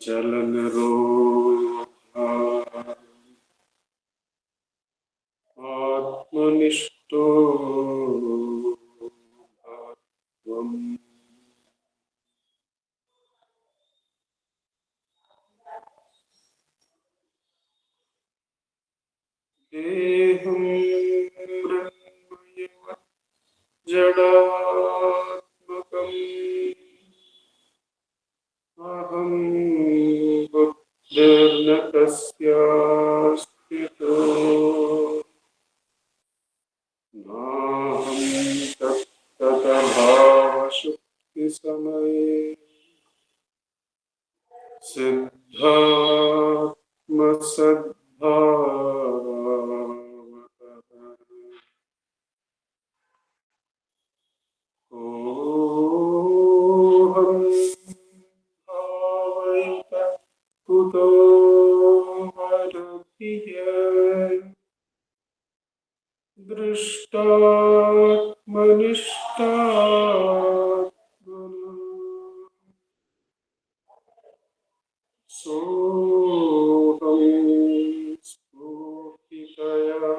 चलन रो आत्मनिष्ठो भावम् देहं ब्रह्मैव जडात्मकम् अहं बुद्धिर्न कस्यास्तितो नाहं तत्तभावशुक्तिसमये सिद्धात्मसद्भावतः कोऽहं भावयित कुतो वरभिः दृष्टात्मनिष्ठात्मना सोऽहं स्फूर्तितया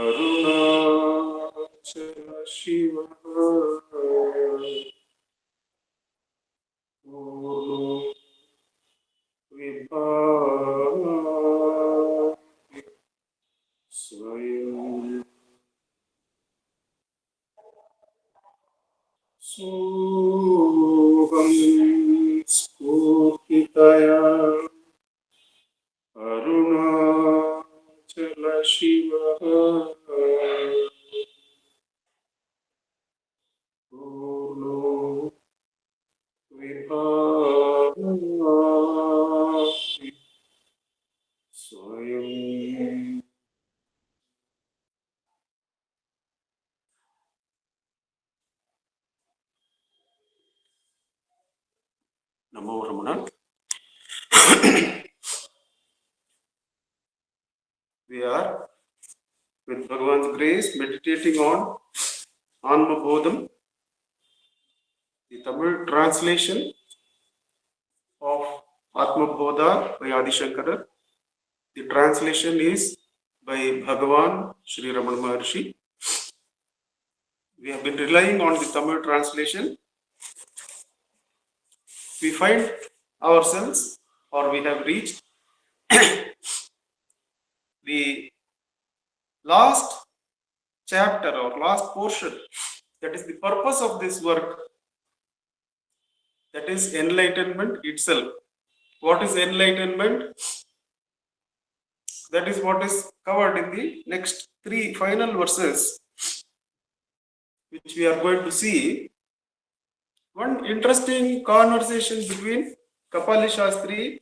अरुणाचल शिवः पूर्णो विभाति स्वयं सोऽहं स्फूर्तितया अरुणाचल शिवः पूर्णो विभाति स्वयं Namo Ramana. We are, with Bhagavan's grace, meditating on Anma bodham, the Tamil translation of Atma bodha by Adi Shankara. The translation is by Bhagavan Sri Ramana Maharshi. We have been relying on the Tamil translation. We find ourselves, or we have reached the last chapter or last portion. That is the purpose of this work. That is enlightenment itself. What is enlightenment? That is what is covered in the next 3 final verses, which we are going to see. One interesting conversation between Kapali Shastri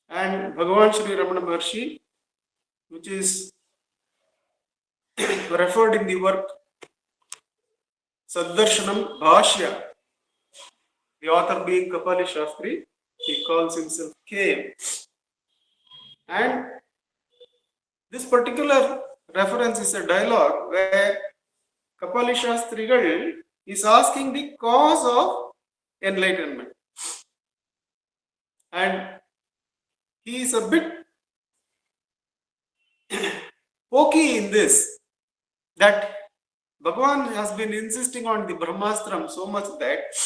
and Bhagavan Sri Ramana Maharshi, which is referred in the work Saddarshanam Bhashya. The author being Kapali Shastri, he calls himself K. And this particular reference is a dialogue where Kapali Shastri is asking the cause of enlightenment. And he is a bit pokey in this, that Bhagavan has been insisting on the Brahmastram so much that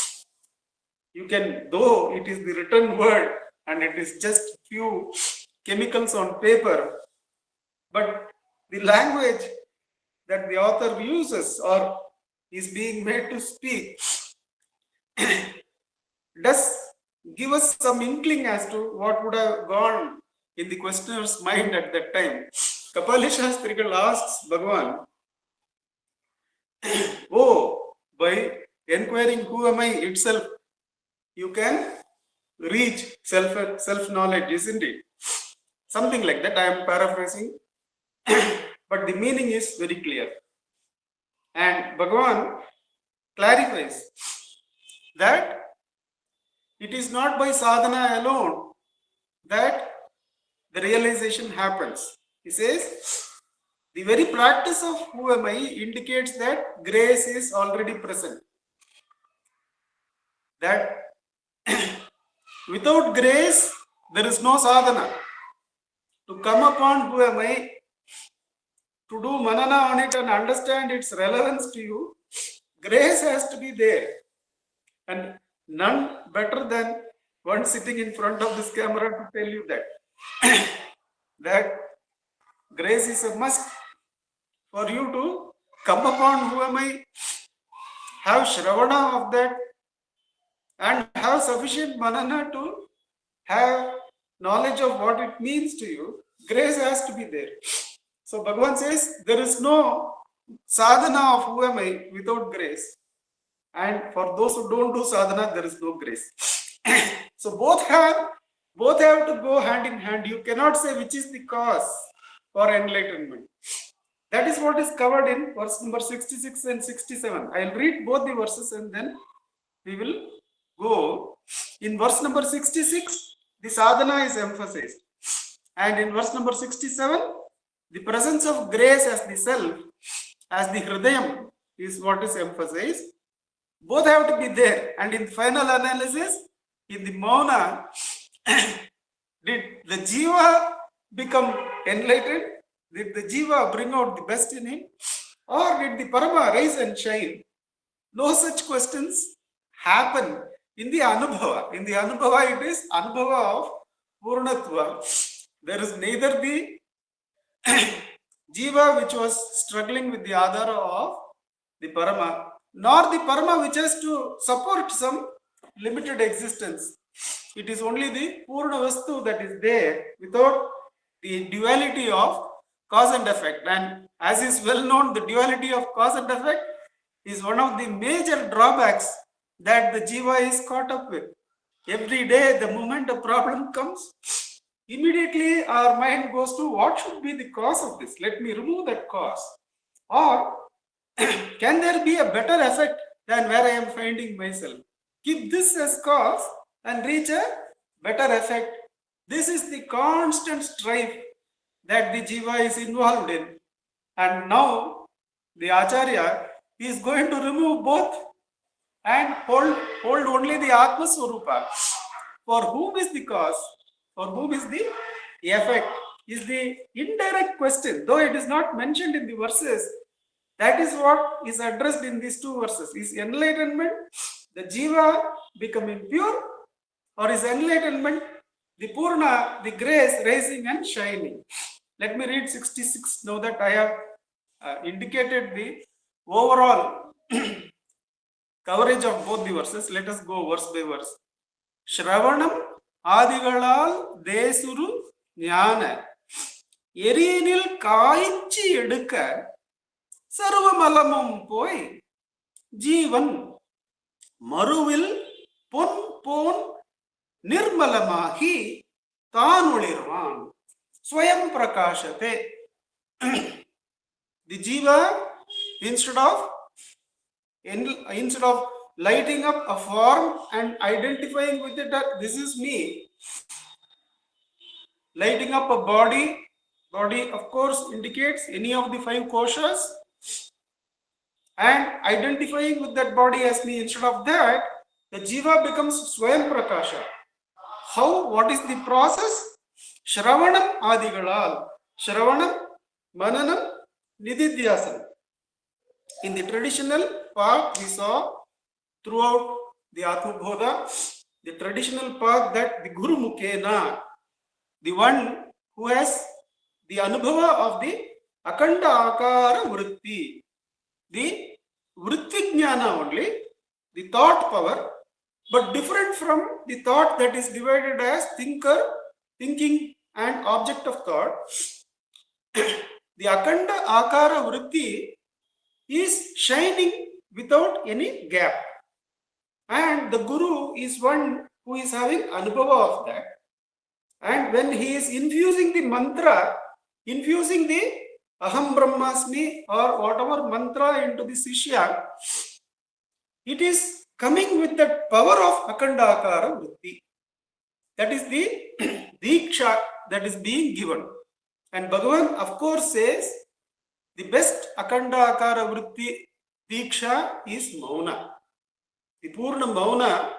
you can, though it is the written word and it is just few chemicals on paper, but the language that the author uses or is being made to speak does give us some inkling as to what would have gone in the questioner's mind at that time. Kapali Shastri asks Bhagavan, oh, by inquiring who am I itself, you can reach self-knowledge, isn't it? Something like that. I am paraphrasing, but the meaning is very clear. And Bhagavan clarifies that it is not by sadhana alone that the realization happens. He says, the very practice of who am I indicates that grace is already present. That without grace, there is no sadhana. To come upon who am I, to do manana on it and understand its relevance to you, grace has to be there. And none better than one sitting in front of this camera to tell you that. That grace is a must for you to come upon who am I, have shravana of that, and have sufficient manana to have knowledge of what it means to you. Grace has to be there. So Bhagavan says there is no sadhana of who am I without grace. And for those who don't do sadhana, there is no grace. So both have to go hand in hand. You cannot say which is the cause for enlightenment. That is what is covered in verse number 66 and 67. I will read both the verses and then we will go. In verse number 66, the sadhana is emphasized. And in verse number 67, the presence of grace as the self, as the hridayam, is what is emphasized. Both have to be there. And in final analysis, in the mauna, did the jiva become enlightened? Did the jiva bring out the best in him? Or did the parama rise and shine? No such questions happen in the anubhava. In the anubhava, it is anubhava of purnatva. There is neither the jiva which was struggling with the adhara of the parama, nor the parama which has to support some limited existence. It is only the purna vastu that is there without the duality of cause and effect. And as is well known, the duality of cause and effect is one of the major drawbacks that the jiva is caught up with. Every day, the moment a problem comes, immediately our mind goes to what should be the cause of this? Let me remove that cause. Or can there be a better effect than where I am finding myself? Keep this as cause and reach a better effect. This is the constant strife that the jiva is involved in. And now the Acharya is going to remove both and hold only the Atma Swarupa. For whom is the cause? For whom is the effect? Is the indirect question, though it is not mentioned in the verses. That is what is addressed in these two verses. Is enlightenment the jiva becoming pure, or is enlightenment the purna, the grace rising and shining? Let me read 66 now that I have indicated the overall coverage of both the verses. Let us go verse by verse. Shravanam adigalal desuru jnana erinil kaichi edukka sarvamalamum poi jivan maruvil pon nirmalamahi tanulirvan swayam prakashate. The jiva, instead of lighting up a form and identifying with it that this is me, lighting up a body of course indicates any of the 5 koshas, and identifying with that body as me, instead of that, the jiva becomes swayam prakasha. How? What is the process? Shravanam adigalal. Shravanam, mananam, nididhyasana. In the traditional path we saw throughout the Atma bodha, the traditional path that the Guru Mukena, the one who has the anubhava of the akanda akara vritti, the vritti jnana only, the thought power, but different from the thought that is divided as thinking and object of thought. The akanda akara vritti is shining without any gap. And the Guru is one who is having anubhava of that. And when he is infusing the mantra, infusing the aham brahmasmi or whatever mantra into the sishya, it is coming with that power of akanda akara vritti. That is the diksha that is being given. And Bhagavan, of course, says the best Akhanda Akara Vritti Diksha is Mauna. The Purna Mauna,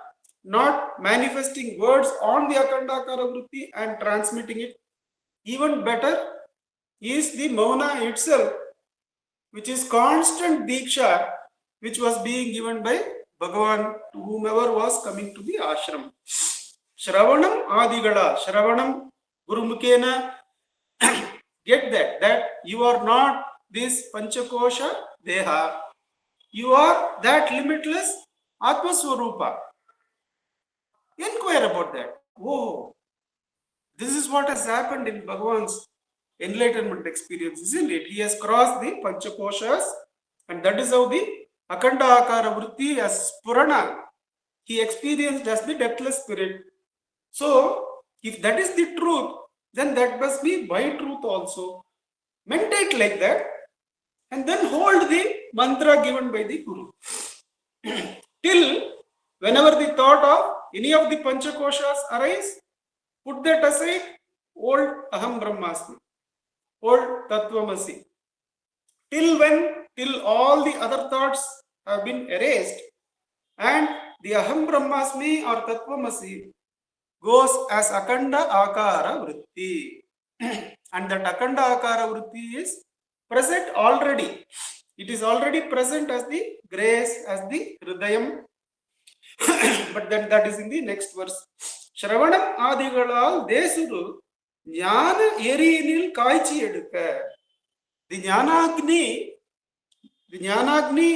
not manifesting words on the Akhanda Akara Vritti and transmitting it. Even better is the Mauna itself, which is constant Diksha, which was being given by Bhagavan to whomever was coming to the ashram. Shravanam Adigala, Shravanam Gurumukena, get that you are not this Panchakosha Deha, you are that limitless Atmaswarupa. Inquire about that. Oh, this is what has happened in Bhagavan's enlightenment experience, isn't it? He has crossed the Panchakoshas, and that is how the Akhanda Akara Vritti as Purana he experienced as the deathless spirit. So, if that is the truth, then that must be my truth also. Meditate like that, and then hold the mantra given by the Guru. Till whenever the thought of any of the Panchakoshas arise, put that aside, old Aham Brahmasmi, old Tattvamasi. Till all the other thoughts have been erased, and the Aham Brahmasmi or Tattvamasi goes as Akhanda Akara Vritti. And that Akhanda Akara Vritti is present already. It is already present as the grace, as the Hridayam. But then that is in the next verse. Shravanam Adigalal Desuru Jnana Erinil Kaichi Eduka. The Jnanagni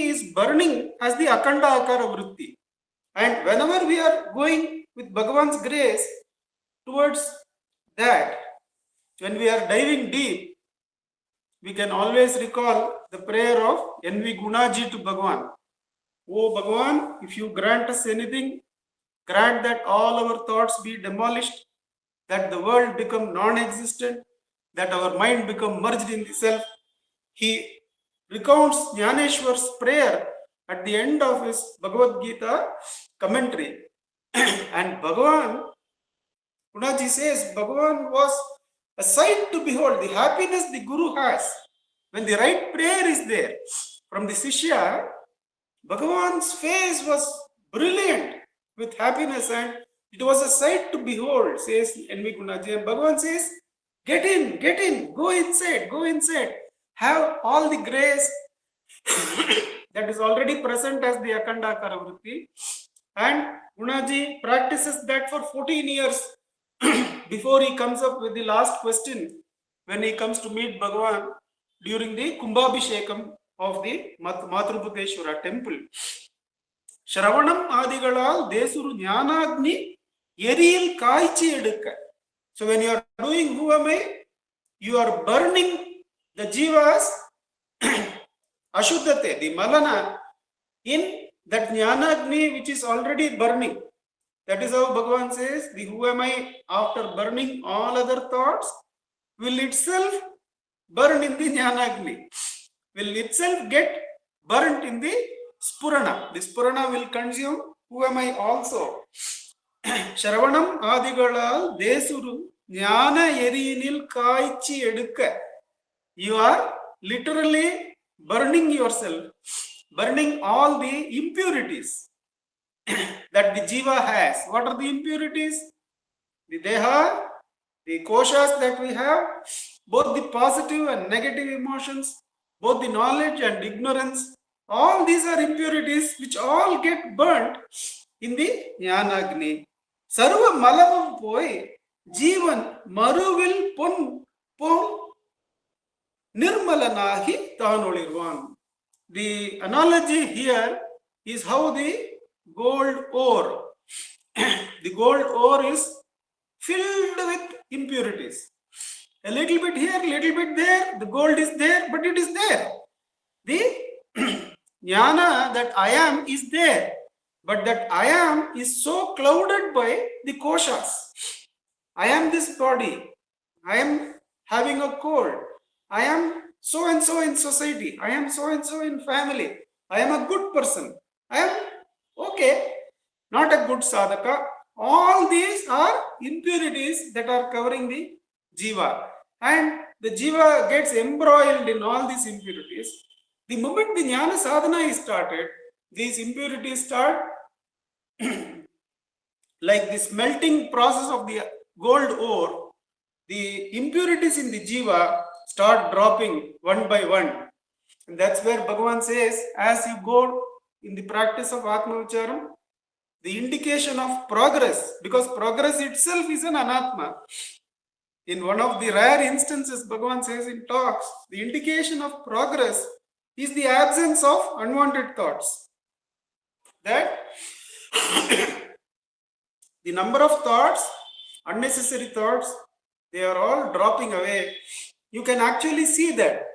is burning as the Akhanda Akara Vritti. And whenever we are going with Bhagavan's grace towards that, when we are diving deep, we can always recall the prayer of N.V. Gunaji to Bhagavan. Oh Bhagavan, if you grant us anything, grant that all our thoughts be demolished, that the world become non-existent, that our mind become merged in the self. He recounts Jnaneshwar's prayer at the end of his Bhagavad Gita commentary. And Bhagavan, Gunaji says, Bhagavan was a sight to behold, the happiness the Guru has. When the right prayer is there from the Sishya, Bhagavan's face was brilliant with happiness, and it was a sight to behold, says N.V. Gunaji. And Bhagavan says, get in, go inside, have all the grace that is already present as the Akhanda Akara Vritti. And Gunaji practices that for 14 years before he comes up with the last question when he comes to meet Bhagavan during the Kumbhabhishekam of the Matrupateshwara temple. Shravanam Adigalal Desuru Jnanagni Yeril Kaichi Eduka. So when you are doing Who Am I, you are burning the jivas Ashuddhate, the Malana, in that Jnanagni which is already burning. That is how Bhagavan says, the Who Am I, after burning all other thoughts, will itself burn in the Jnanagni, will itself get burnt in the Spurana. The Spurana will consume Who Am I also. Shravanam Adigalal Desuru Jnana Yerinil Kaichi Eduka. You are literally burning yourself, burning all the impurities that the jiva has. What are the impurities? The deha, the koshas that we have, both the positive and negative emotions, both the knowledge and ignorance, all these are impurities which all get burnt in the Jnanagni. Sarva malamam poi, jivan maruvil pon nirmalanahi tanolirvan. The analogy here is how the gold ore. The gold ore is filled with impurities. A little bit here, little bit there, the gold is there, but it is there. The jnana that I am is there, but that I am is so clouded by the koshas. I am this body, I am having a cold, I am so and so in society, I am so and so in family, I am a good person, I am okay, not a good sadhaka. All these are impurities that are covering the jiva. And the jiva gets embroiled in all these impurities, the moment the jnana sadhana is started, these impurities start like the smelting process of the gold ore. The impurities in the jiva start dropping one by one. And that's where Bhagavan says, as you go in the practice of Atma Vicharam, the indication of progress, because progress itself is an anatma. In one of the rare instances, Bhagavan says in talks, the indication of progress is the absence of unwanted thoughts. That the number of thoughts, unnecessary thoughts, they are all dropping away. You can actually see that.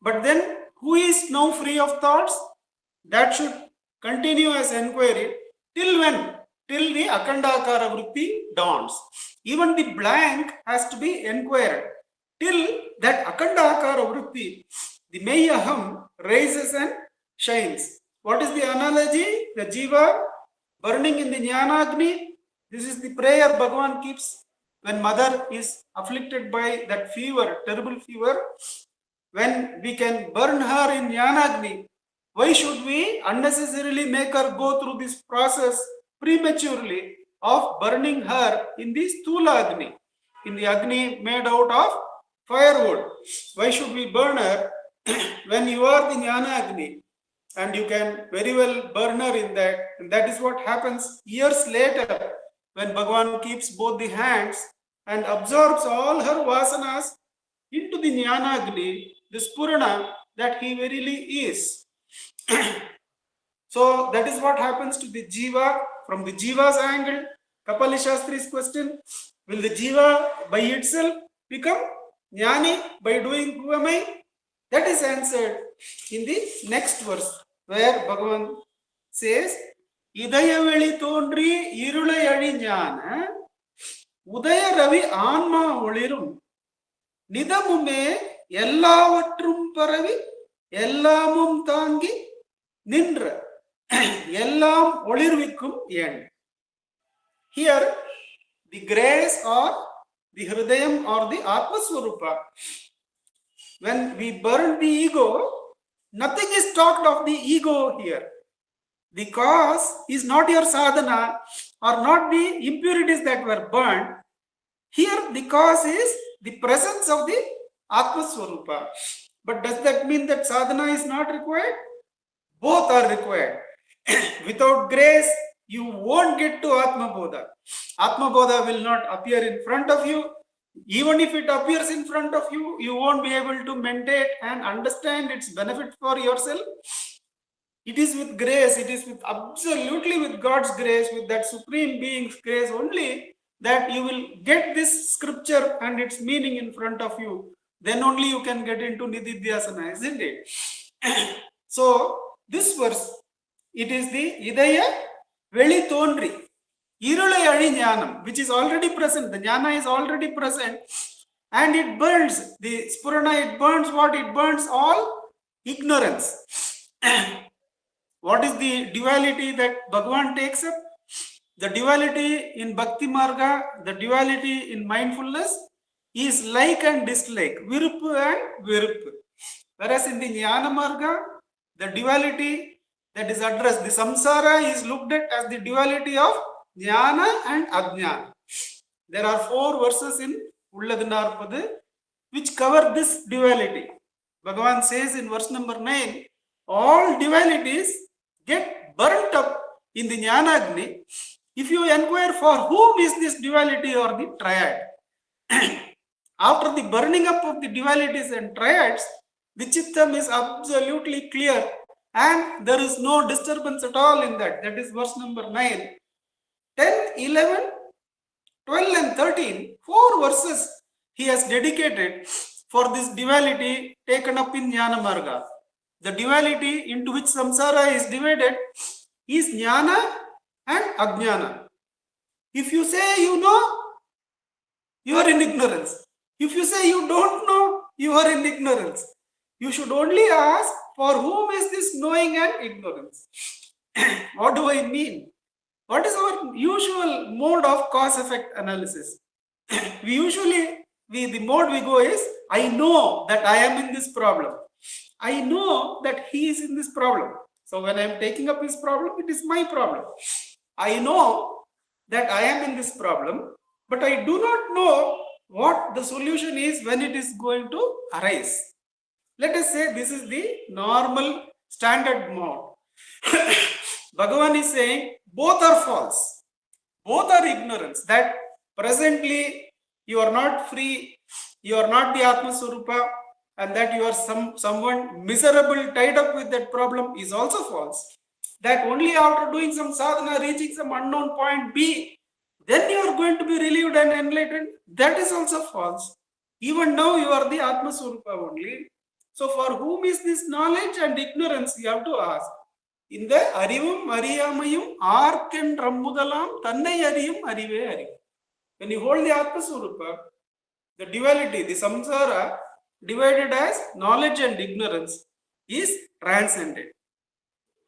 But then, who is now free of thoughts? That should continue as enquiry. Till when? Till the akandakara vritti dawns. Even the blank has to be enquired. Till that akandakara vritti, the mayaham rises and shines. What is the analogy? The jiva burning in the jnanagni. This is the prayer Bhagavan keeps when mother is afflicted by that fever, terrible fever. When we can burn her in jnanagni, why should we unnecessarily make her go through this process prematurely of burning her in the stula agni, in the agni made out of firewood? Why should we burn her when you are the jnana agni and you can very well burn her in that? And that is what happens years later when Bhagavan keeps both the hands and absorbs all her vasanas into the jnana agni, the spurana that he verily is. So that is what happens to the jiva. From the jiva's angle, Kapali Shastri's question, will the jiva by itself become jnani by doing who am I? That is answered in the next verse, where Bhagavan says, Idaya veli tondri irulai adi jnana, Udaya ravi anma olirum, Nidamume ellavatrum paravi, ellamum tangi, Nindra. Ellam olirvikkum end. Here, the grace or the hridayam or the atmaswarupa. When we burn the ego, nothing is talked of the ego here. The cause is not your sadhana or not the impurities that were burned. Here, the cause is the presence of the atmaswarupa. But does that mean that sadhana is not required? Both are required. Without grace, you won't get to Atma bodha. Atma bodha will not appear in front of you. Even if it appears in front of you, you won't be able to meditate and understand its benefit for yourself. It is with grace, it is with absolutely with God's grace, with that Supreme Being's grace only, that you will get this scripture and its meaning in front of you. Then only you can get into Nididhyasana, isn't it? So, this verse, it is the Idaya Veli Tondri, Irulai Adi Jnanam, which is already present. The Jnana is already present and it burns. The Spurana, it burns what? It burns all ignorance. What is the duality that Bhagavan takes up? The duality in Bhakti Marga, the duality in mindfulness is like and dislike, Virupu and Virupu. Whereas in the Jnana Marga, the duality that is addressed, the samsara is looked at as the duality of jnana and ajnana. There are 4 verses in Ulladinarpadu which cover this duality. Bhagavan says in verse number 9, all dualities get burnt up in the jnana agni. If you inquire for whom is this duality or the triad, after the burning up of the dualities and triads, the chittam is absolutely clear and there is no disturbance at all in that. That is verse number 9. 10, 11, 12 and 13, 4 verses he has dedicated for this duality taken up in Jnana Marga. The duality into which samsara is divided is Jnana and Ajnana. If you say you know, you are in ignorance. If you say you don't know, you are in ignorance. You should only ask, for whom is this knowing and ignorance? What do I mean? What is our usual mode of cause-effect analysis? We usually the mode we go is, I know that I am in this problem. I know that he is in this problem. So when I am taking up his problem, it is my problem. I know that I am in this problem, but I do not know what the solution is when it is going to arise. Let us say this is the normal standard mode. Bhagavan is saying both are false. Both are ignorance. That presently you are not free, you are not the Atma Swarupa, and that you are someone miserable tied up with that problem is also false. That only after doing some sadhana, reaching some unknown point B, then you are going to be relieved and enlightened. That is also false. Even now you are the Atma Swarupa only. So for whom is this knowledge and ignorance, you have to ask. In the Arivum Ariyamayum Arken Rammudalam Tanai Ariyum Arive Ariv. When you hold the Atma Swarupa, the duality, the samsara, divided as knowledge and ignorance, is transcended.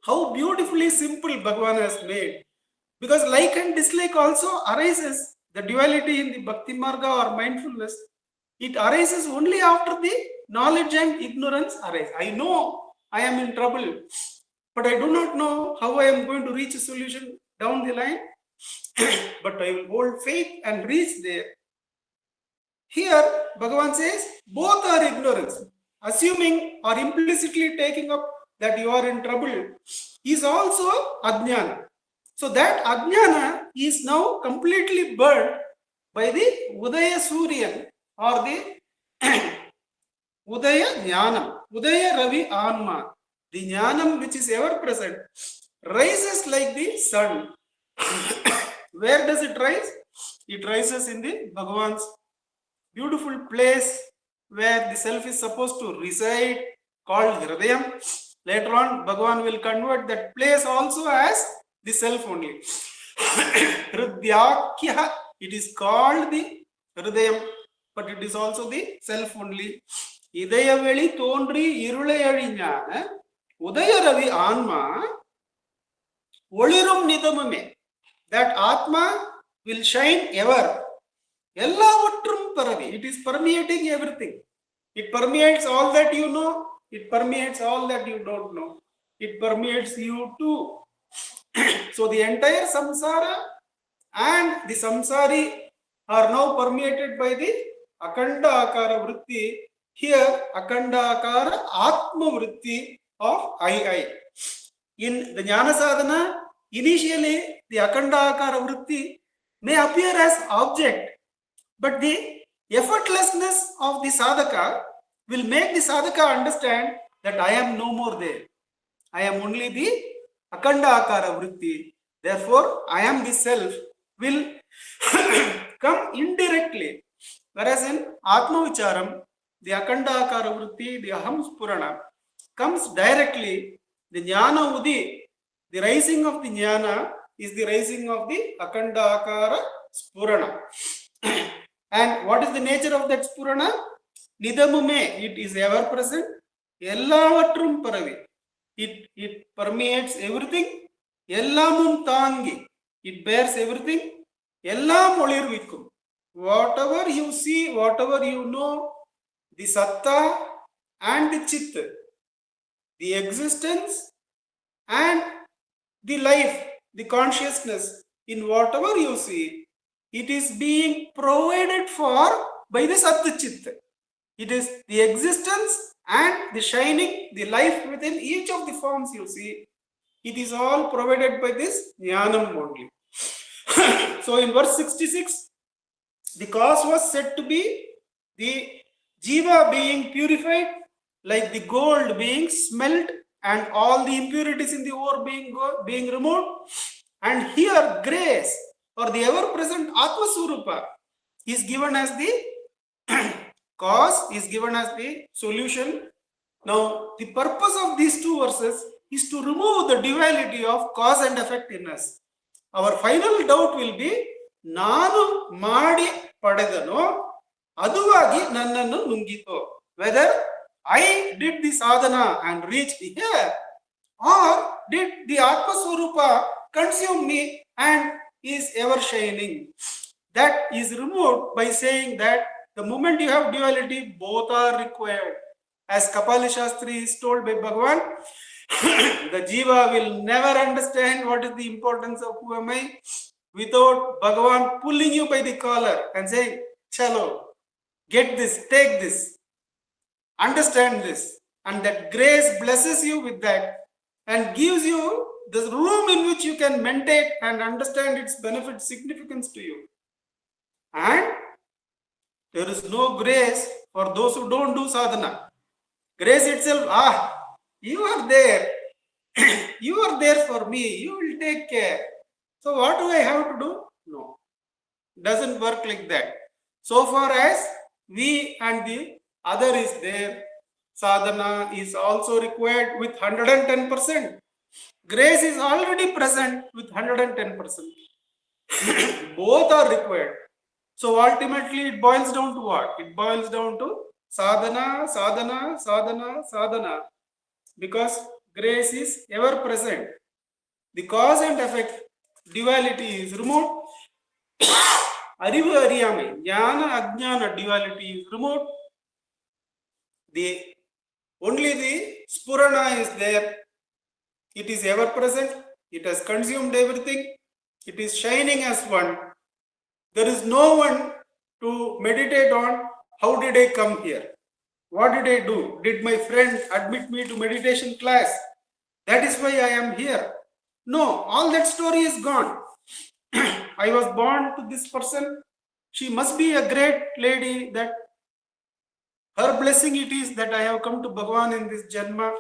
How beautifully simple Bhagavan has made. Because like and dislike also arises. The duality in the Bhakti Marga or mindfulness, it arises only after the knowledge and ignorance arise. I know I am in trouble, but I do not know how I am going to reach a solution down the line. But I will hold faith and reach there. Here, Bhagavan says, both are ignorance. Assuming or implicitly taking up that you are in trouble is also ajnana. So that ajnana is now completely burned by the Udaya Suryan or the Udaya Jnanam, Udaya Ravi Anma. The Jnanam which is ever present rises like the sun. Where does it rise? It rises in the Bhagavan's beautiful place where the self is supposed to reside, called Hridayam. Later on, Bhagavan will convert that place also as the self only. Hridyakya, it is called the Hridayam, but it is also the self only. Idayaveli tondri irulayalinyana, Udayaravi Anma, Olirum Nidamame. That Atma will shine ever. Ellavatrum Paravi. It is permeating everything. It permeates all that you know. It permeates all that you don't know. It permeates you too. So the entire samsara and the samsari are now permeated by the Akanda Akara Vritti. Here, Akanda Akara Atma Vritti of I. In the Jnana Sadhana, initially the Akanda Akara Vritti may appear as object, but the effortlessness of the sadhaka will make the sadhaka understand that I am no more there. I am only the Akanda Akara Vritti. Therefore, I am the self will come indirectly. Whereas in Atma Vicharam, the Akanda Akara Vritti, the Aham Spurana, comes directly. The Jnana Udi, the rising of the Jnana is the rising of the Akanda Akara Spurana. And what is the nature of that Spurana? Nidamume, it is ever present. Ellavatrum Paravi. It permeates everything. Ellamum Tangi. It bears everything. Ellam Olirvikum. Whatever you see, whatever you know, the Satta and the Chitta, the existence and the life, the consciousness, in whatever you see, it is being provided for by the Satta Chitta. It is the existence and the shining, the life within each of the forms you see. It is all provided by this Jnanam only. So in verse 66, the cause was said to be the Jiva being purified, like the gold being smelt and all the impurities in the ore being removed. And here grace or the ever-present Atma Swarupa is given as the cause, is given as the solution. Now, the purpose of these two verses is to remove the duality of cause and effect in us. Our final doubt will be, Nanu Madi Padadano, Aduvagi Nannanu Nungito. Whether I did the sadhana and reached here, or did the Atma Swarupa consume me and is ever shining. That is removed by saying that The moment you have duality, both are required. As Kapali Shastri is told by Bhagavan, the Jiva will never understand what is the importance of who am I without Bhagavan pulling you by the collar and saying, Chalo, get this, take this, understand this. And that grace blesses you with that and gives you the room in which you can meditate and understand its benefit, significance to you. And there is no grace for those who don't do sadhana. Grace itself, you are there. You are there for me. You will take care. So what do I have to do? No. Doesn't work like that. So far as we and the other is there, sadhana is also required with 110%. Grace is already present with 110%. Both are required. So ultimately it boils down to what? It boils down to sadhana, sadhana, sadhana, sadhana. Because grace is ever present. The cause and effect duality is removed. Arivu ariyamai, jnana ajnana duality is removed. Only the spurana is there. It is ever present. It has consumed everything. It is shining as one. There is no one to meditate on. How did I come here? What did I do? Did my friend admit me to meditation class? That is why I am here. No, all that story is gone. I was born to this person. She must be a great lady, that her blessing it is that I have come to Bhagavan in this Janma.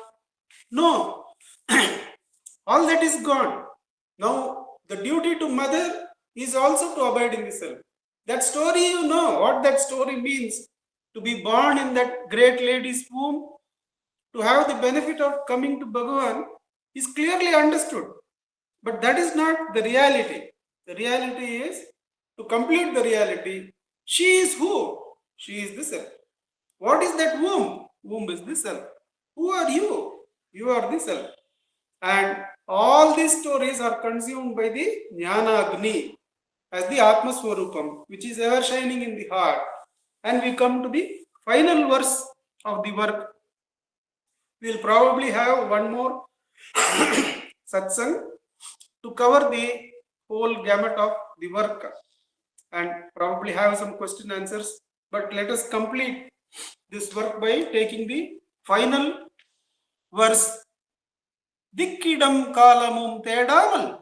No, all that is gone. Now, the duty to mother is also to abide in the self. That story, you know what that story means. To be born in that great lady's womb, to have the benefit of coming to Bhagavan is clearly understood. But that is not the reality. The reality is, to complete the reality, she is who? She is the self. What is that womb? Womb is the self. Who are you? You are the self. And all these stories are consumed by the Jnana Agni as the Atma Swarupam, which is ever shining in the heart. And we come to the final verse of the work. We will probably have one more satsang to cover the whole gamut of the work and probably have some question answers. But let us complete this work by taking the final verse. Dikkidam kalamum thedamal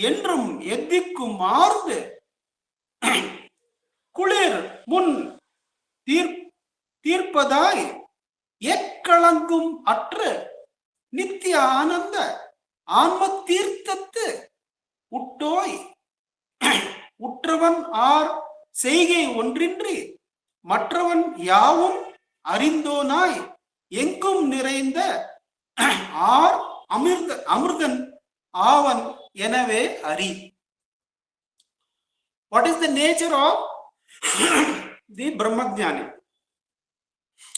என்றும் எத்திக்கும் ஆர்ந்து குளிர் முன் தீர்ப்பதாய் எக்களங்கும் அற்ற நித்திய ஆனந்த ஆன்ம தீர்த்தத்து உட்டோய் உற்றவன் R செய்கை ஒன்றின்றி மற்றவன் யாவும் அறிந்தோனாய் எங்கும் நிறைந்த ஆர் அமிர்தன் ஆவன் எனவே அறி. What is the nature of the Brahmajnani?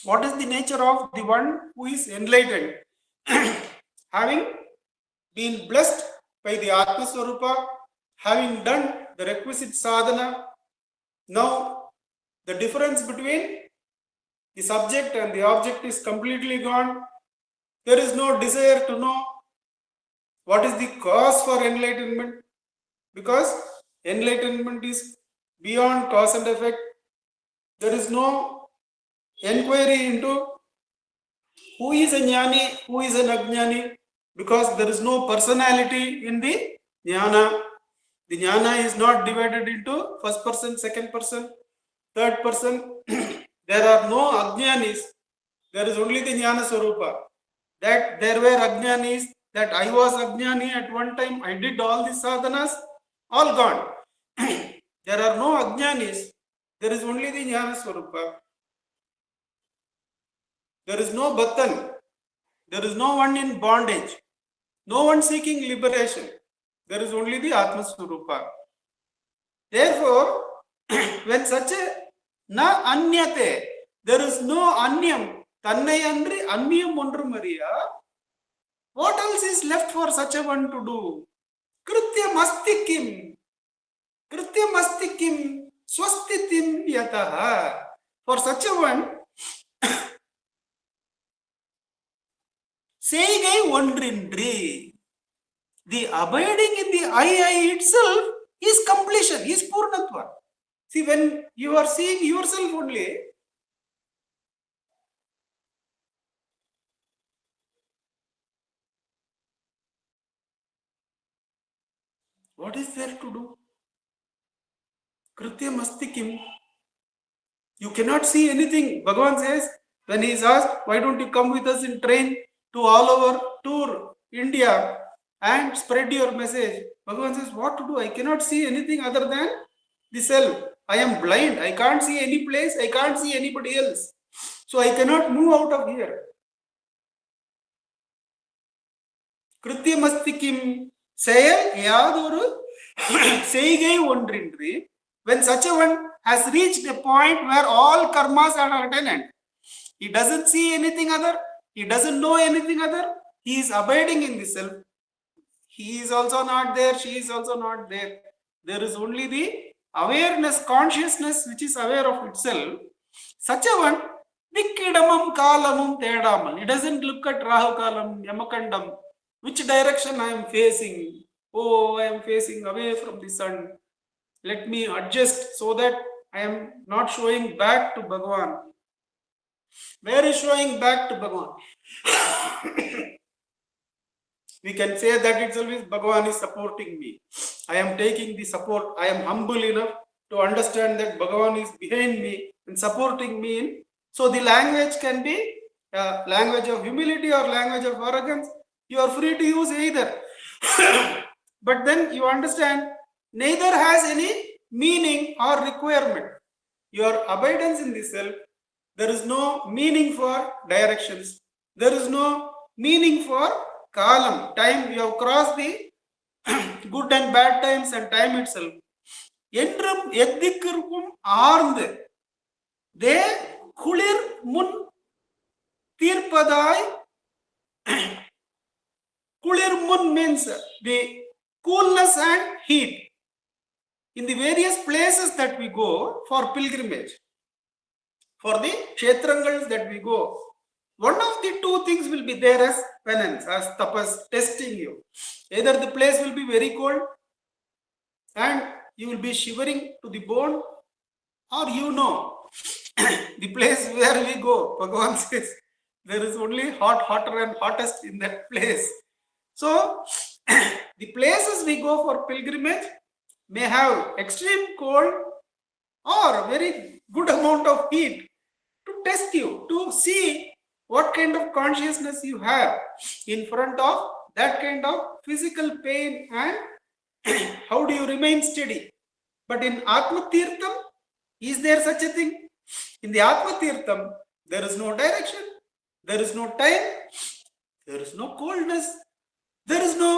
What is the nature of the one who is enlightened? Having been blessed by the Atma Swarupa, having done the requisite sadhana, now the difference between the subject and the object is completely gone. There is no desire to know what is the cause for enlightenment, because enlightenment is beyond cause and effect. There is no enquiry into who is a jnani, who is an ajnani, because there is no personality in the jnana. The jnana is not divided into first person, second person, third person. There are no ajnanis. There is only the jnana swarupa. That there were ajnanis, that I was ajnani at one time, I did all the sadhanas, all gone. There are no ajnanis. There is only the jnana swarupa. There is no batan. There is no one in bondage. No one seeking liberation. There is only the Atma Swarupa. Therefore, when such a na anyate, there is no anyam, tannayandri anyam ondru Maria, what else is left for such a one to do? Krityam asti kim, swasti Stitim Yataha. For such a one, Seigai Ondrindri. The abiding in the I itself is completion, is Purnatva. See, when you are seeing yourself only, what is there to do? Krityam asti kim? You cannot see anything. Bhagavan says, when he is asked, why don't you come with us in train to all over tour India and spread your message? Bhagavan says, what to do? I cannot see anything other than the self. I am blind. I can't see any place. I can't see anybody else. So I cannot move out of here. Krityamasti kim? செயல் யாதொரு செய்கை ஒன்றின்றி. When such a one has reached a point where all karmas are at an end, he doesn't see anything other, he doesn't know anything other, he is abiding in the self. He is also not there, she is also not there. There is only the awareness, consciousness which is aware of itself. Such a one, Vikidamam Kalamum Tedamal. He doesn't look at Rahu Kalam, Yamakandam, which direction I am facing. Oh, I am facing away from the sun. Let me adjust so that I am not showing back to Bhagavan. Where is showing back to Bhagavan? We can say that itself is Bhagavan is supporting me. I am taking the support. I am humble enough to understand that Bhagavan is behind me and supporting me. So the language can be language of humility or language of arrogance. You are free to use either. But then you understand, neither has any meaning or requirement. Your abidance in the self, there is no meaning for directions. There is no meaning for kalam, time. You have crossed the good and bad times and time itself. Entrum எத்திற்கும் ஆர்ந்து தே குளிர் முன் தீர்ப்பதாய். Kulir mun means the coolness and heat. In the various places that we go for pilgrimage, for the kshetrangals that we go, one of the two things will be there as penance, as tapas, testing you. Either the place will be very cold and you will be shivering to the bone, or the place where we go, Bhagavan says, there is only hotter and hottest in that place. So, the places we go for pilgrimage may have extreme cold or very good amount of heat to test you, to see what kind of consciousness you have in front of that kind of physical pain and how do you remain steady. But in Atma Tirtham, is there such a thing? In the Atma Tirtham, there is no direction, there is no time, there is no coldness, there is no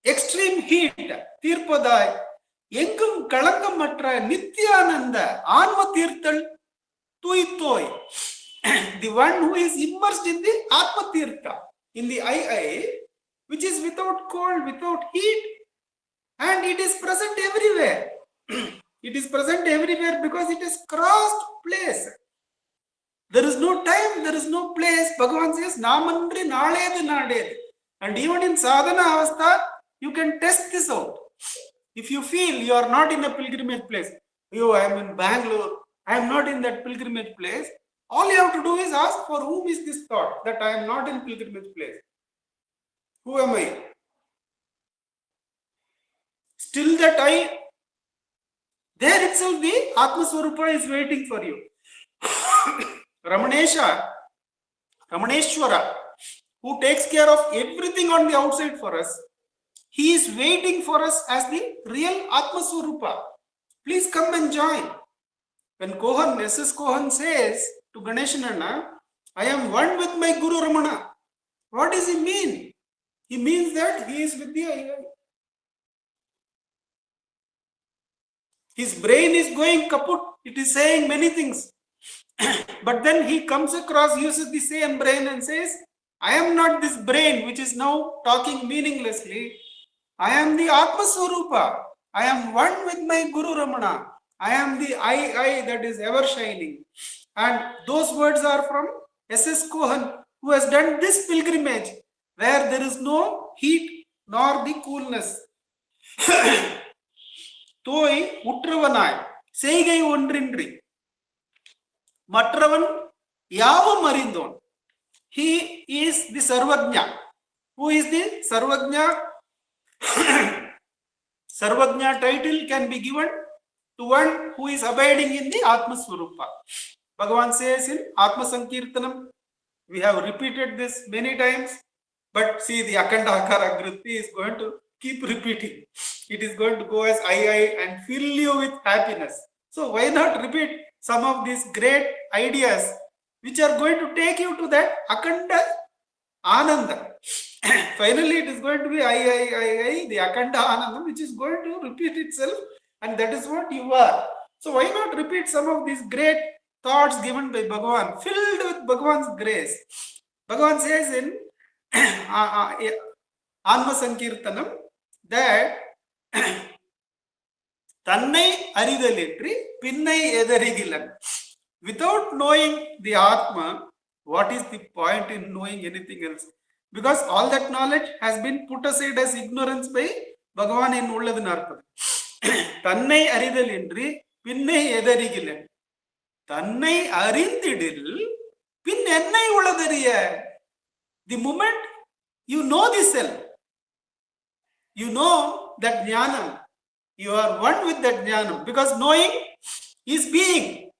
extreme heat. Tirpadai, Engum Kalakamatra, Nityananda, Anma Tirthal, Tuitoi. The one who is immersed in the Atma Tirtha, in the I, which is without cold, without heat, and it is present everywhere. It is present everywhere because it is crossed place. There is no time, there is no place. Bhagavan says, Namandri Naled Naded. And even in sadhana avastha, you can test this out. If you feel you are not in a pilgrimage place, I am in Bengaluru, I am not in that pilgrimage place, all you have to do is ask, for whom is this thought that I am not in pilgrimage place? Who am I? Still that I, there itself the Atma Swarupa is waiting for you. Ramaneshwara, who takes care of everything on the outside for us, he is waiting for us as the real Atma Swarupa. Please come and join. When S.S. Kohan says to Ganeshanana, I am one with my Guru Ramana, what does he mean? He means that he is with the I. His brain is going kaput. It is saying many things. But then he comes across, uses the same brain and says, I am not this brain which is now talking meaninglessly. I am the Atma Swarupa. I am one with my Guru Ramana. I am the I that is ever shining. And those words are from S.S. Cohen, who has done this pilgrimage where there is no heat nor the coolness. தோய் உற்றவனாய் செய்கை ஒன்றின்றி மற்றவன் யாவும் அறிந்தோன். He is the Sarvajna. Who is the Sarvajna? Sarvajna title can be given to one who is abiding in the Atma Swarupa. Bhagavan says in Atma Sankirtanam, we have repeated this many times, but see, the Akhanda Akara Vritti is going to keep repeating. It is going to go as I and fill you with happiness. So why not repeat some of these great ideas which are going to take you to that Akhanda Ananda. Finally, it is going to be I, the Akhanda Ananda, which is going to repeat itself, and that is what you are. So why not repeat some of these great thoughts given by Bhagavan, filled with Bhagavan's grace. Bhagavan says in Anma Sankirtanam that Tannai Aridalitri Pinnai Edarigilan. Without knowing the Atma, what is the point in knowing anything else? Because all that knowledge has been put aside as ignorance by Bhagavan in Ulladinarpa. Tannai Aridalindri Pinnai Edarigilan. Tannai Arindidil Pin Ennai Uladariya. The moment you know the self, you know that jnanam, you are one with that jnanam, because knowing is being.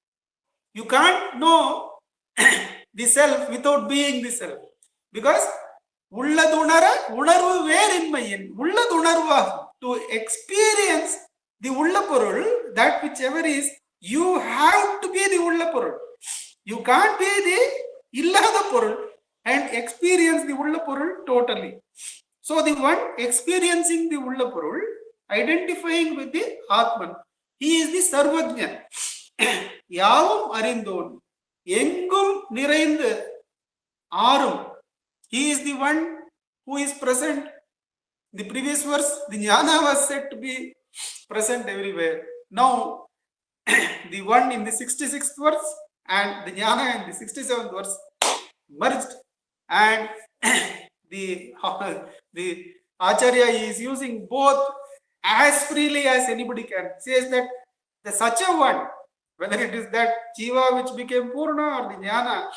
You can't know the self without being the self. Because ulladunara unarvu verinmayin ulladunarva, to experience the ullaporul, that whichever is, you have to be the ullaporul. You can't be the illada porul and experience the ullaporul totally. So the one experiencing the ullaporul, identifying with the Atman, he is the Sarvajna. Yavam arindon, engum niraindu arum. He is the one who is present. The previous verse, the jnana was said to be present everywhere. Now, the one in the 66th verse and the jnana in the 67th verse merged, and the Acharya is using both as freely as anybody can. Says that the such a one, whether it is that Jiva which became Purna or the Jnana,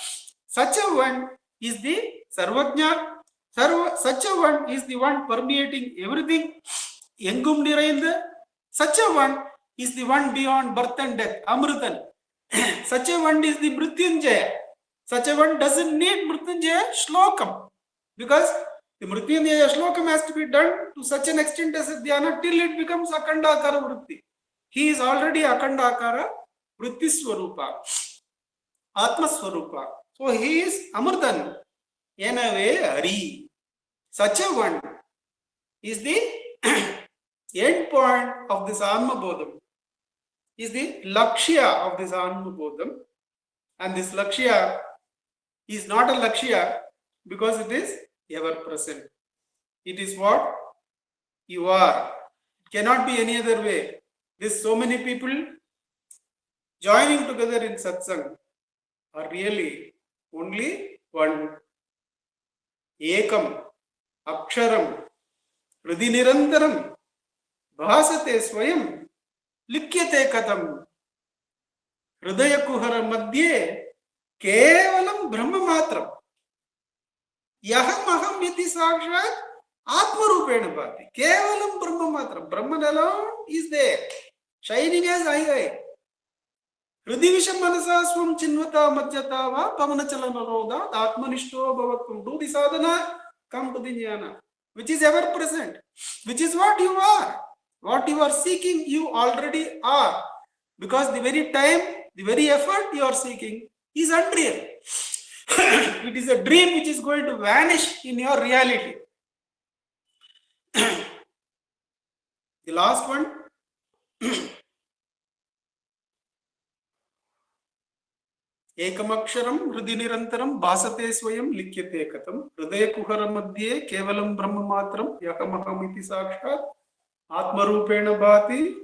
such a one is the Sarvajna. Such a one is the one permeating everything. Engum nirainda. Such a one is the one beyond birth and death, Amritan. Such a one is the Mrityunjaya. Such a one doesn't need Mrityunjaya Shlokam, because the Mrityunjaya Shlokam has to be done to such an extent as a dhyana till it becomes Akhandakara Vritti. He is already Akhandakara Vritti Swarupa, Atma Swarupa. So he is Amritan. Enave Hari. Such a one is the end point of this Anma bodham, is the Lakshya of this Anma bodham. And this Lakshya is not a Lakshya because it is ever present. It is what you are. It cannot be any other way. There's so many people joining together in satsang are really only one. Ekam, Aksharam, Hridinirantaram, Bhasate Swayam, Likyate Katam, Hridaya Kuhara Madhye, Kevalam Brahma Matram. Yaham Aham Iti Sakshat, Atma Rupena Bhati. Kevalam Brahma Matram. Brahman alone is there, shining as I. Hridivisham Manasa Swam Chinvata Madhyatava, Pamanachalana Roda, Atmanishto Bhavatum. Do the sadhana, come to the jnana, which is ever present, which is what you are. What you are seeking, you already are. Because the very time, the very effort you are seeking is unreal. It is a dream which is going to vanish in your reality. The last one. Ekamaksharam Hridinirantaram Bhasate Swayam Likyate Katam Hridaya Kuhara Madhye Kevalam Brahma Matram Yakamaham Iti Sakshat Atma Rupena Bhati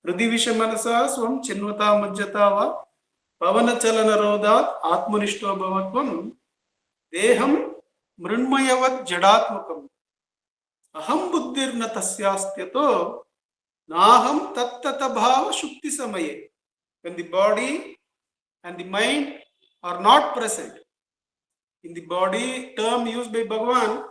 हृदिविष मनसा स्वं चिन्वता मज्जता वा पवन चलन रोधात् आत्मनिष्ठो भवत्वं देहं मृण्मयवत् जडात्मकम् अहम बुद्धिर्न तस्यास्त्यतो नाहम तत्तत भाव शुक्ति समये. When the body and the mind are not present, in the body term used by Bhagavan,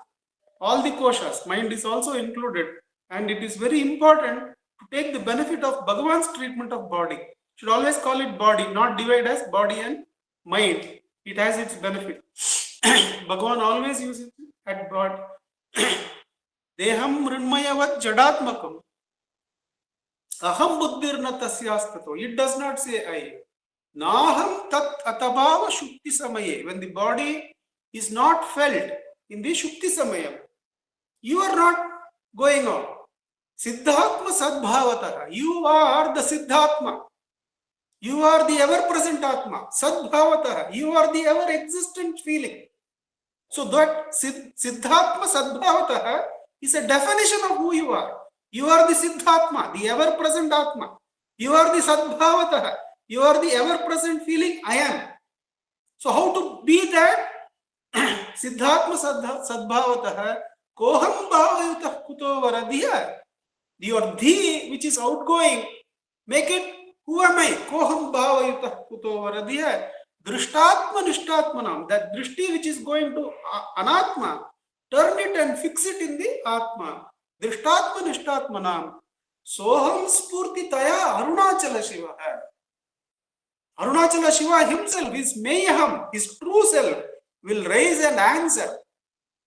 all the koshas, mind is also included, and it is very important to take the benefit of Bhagavan's treatment of body. Should always call it body, not divide as body and mind. It has its benefit. Bhagavan always uses it at body. Deham mrinmayavat jadatmakam. Aham buddhirna tasyastato. It does not say I. Naham tat atabhava shukti samaye. When the body is not felt in the shukti samayam, you are not going on. Siddhatma sadbhavataha. You are the Siddhatma. You are the ever-present Atma. Sadbhavataha. You are the ever-existent feeling. So that Siddhatma sadbhavataha is a definition of who you are. You are the Siddhatma, the ever-present Atma. You are the Sadbhavataha. You are the ever-present feeling I am. So how to be that? Siddhatma sadbhavataha koham bhavayutah kuto varadhiya. Your dhi, which is outgoing, make it who am I? Koham bhavayutah kuto varadhiya. Drishtatma nishtatmanam. That drishti which is going to anatma, turn it and fix it in the atma. Drishtatma nishtatmanam. Soham spurti taya Arunachala Shiva. Arunachala Shiva himself, his mayham, his true self, will raise an answer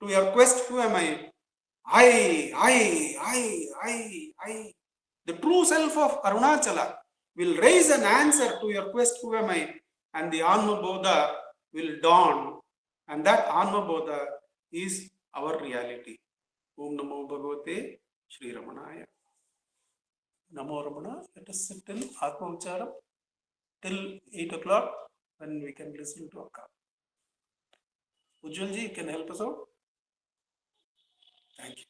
to your quest, who am I? I. The true self of Arunachala will raise an answer to your quest, who am I? And the Anma bodham will dawn. And that Anma bodham is our reality. Om Namo Bhagavate Shri Ramanaya. Namo Ramana. Let us sit till Atma Vicharam till 8 o'clock when we can listen to Akka. Ujjalji, you can help us out? Thank you.